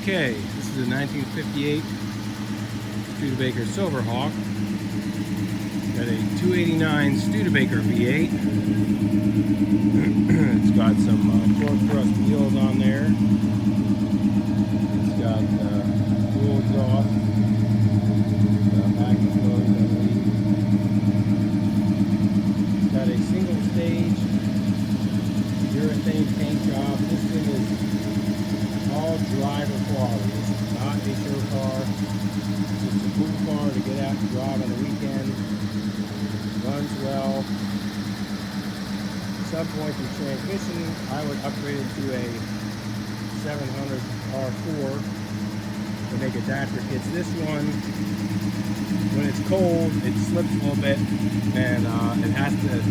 Okay, this is a 1958 Studebaker Silver Hawk. Got a 289 Studebaker V8. It's got some torque thrust wheels on there. It's got dual exhaust, back exposed, I believe. It's got a single stage urethane paint job. This thing is all driver quality. This is not a show car. It's just a cool car to get out and drive on the weekend. Runs well. At some point the transmission, I would upgrade it to a 700 R4 to make adapter kits. This one, when it's cold, it slips a little bit, and it has to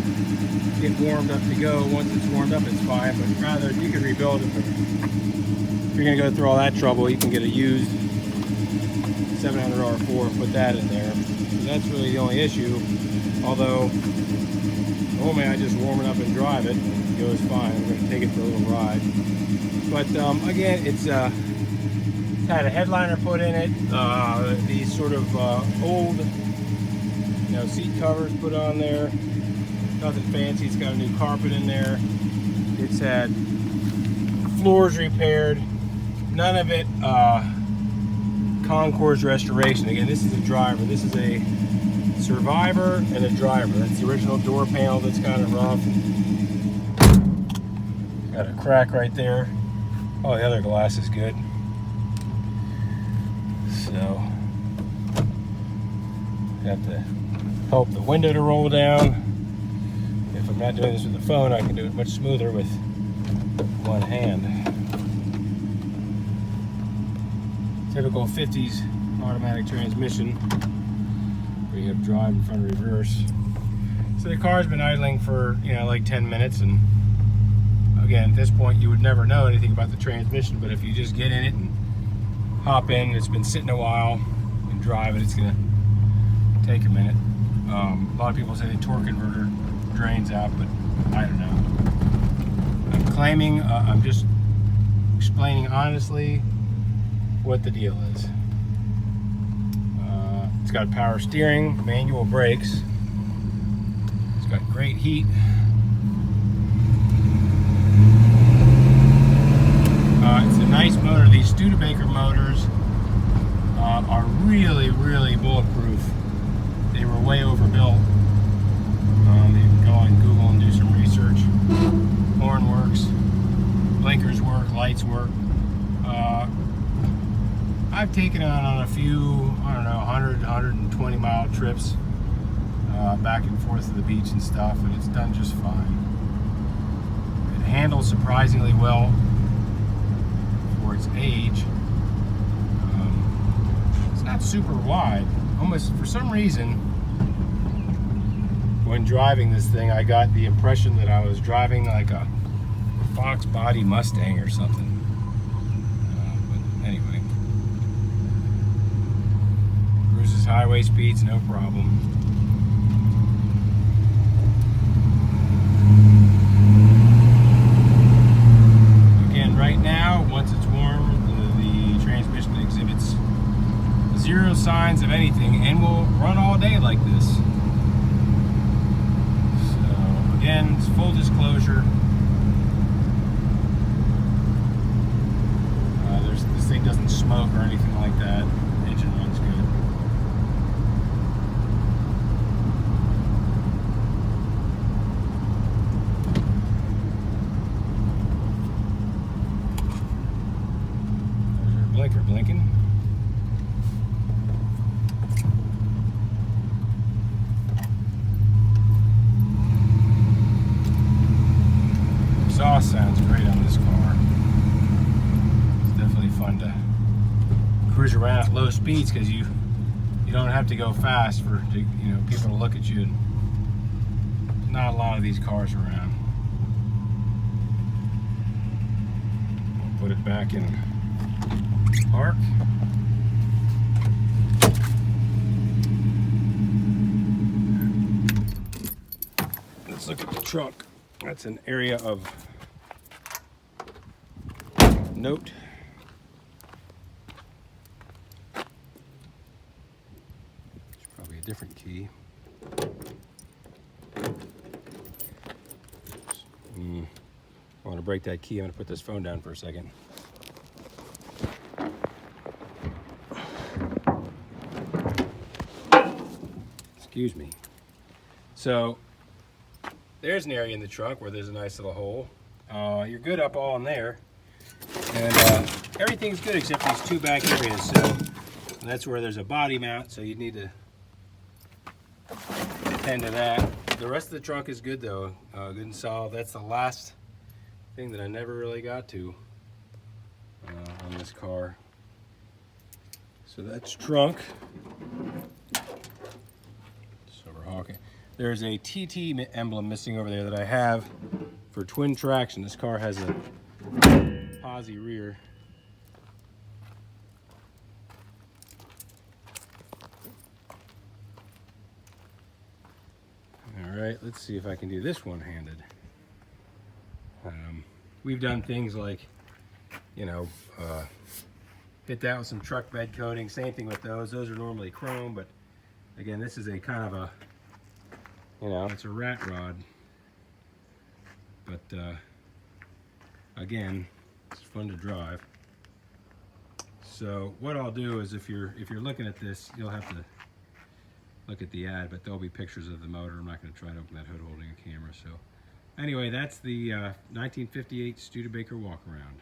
get warmed up to go. Once it's warmed up, it's fine, but rather you can rebuild it. But if you're going to go through all that trouble, you can get a used 700 R4 and put that in there. So that's really the only issue. Although, normally I just warm it up and drive it, and it goes fine. I'm going to take it for a little ride. But again, it's had a headliner put in it. These sort of old, seat covers put on there. Nothing fancy. It's got a new carpet in there. It's had floors repaired. None of it concours restoration. Again, this is a driver. This is a Survivor and a driver. That's the original door panel that's kind of rough. Got a crack right there. Oh, the other glass is good. So, have to help the window to roll down. If I'm not doing this with the phone, I can do it much smoother with one hand. Typical 50s automatic transmission, where you have drive in front of reverse. So the car's been idling for like 10 minutes, and again, at this point you would never know anything about the transmission, but if you just get in it and hop in, it's been sitting a while, and drive it, it's gonna take a minute. A lot of people say the torque converter drains out, but I don't know. I'm just explaining honestly what the deal is. It's got power steering, manual brakes. It's got great heat. It's a nice motor. These Studebaker motors are really, really bulletproof. They were way overbuilt. You can go on Google and do some research. Horn works, blinkers work, lights work. I've taken it on a few, 100, 120 mile trips back and forth to the beach and stuff, and it's done just fine. It handles surprisingly well for its age. It's not super wide. Almost, for some reason, when driving this thing, I got the impression that I was driving like a Fox body Mustang or something. But anyway, cruises highway speeds, no problem. Again, right now, once it's warm, the transmission exhibits zero signs of anything and will run all day like this. So again, it's full disclosure. This thing doesn't smoke or anything like that. Engine runs good. There's our blinker blinking. Exhaust sounds great on this car. It's definitely fun to cruise around at low speeds because you don't have to go fast for people to look at you. There's not a lot of these cars around. We'll put it back in park. Let's look at the trunk. That's an area of note. different key. I want to break that key. I'm going to put this phone down for a second. Excuse me. So there's an area in the trunk where there's a nice little hole. You're good up all in there, and everything's good except these two back areas. So that's where there's a body mount, so you need to attend to that. The rest of the trunk is good though, good and solid. That's the last thing that I never really got to on this car. So that's trunk. Silver Hawk. There's a TT emblem missing over there that I have for twin traction. This car has a posi rear. All right, let's see if I can do this one-handed. We've done things like, you know, hit that with some truck bed coating. Same thing with those. Those are normally chrome, but again, this is a kind of a, you know, it's a rat rod. But again, it's fun to drive. So what I'll do is, if you're looking at this, you'll have to look at the ad, but there'll be pictures of the motor. I'm not going to try to open that hood holding a camera. So anyway, that's the 1958 Studebaker walk around.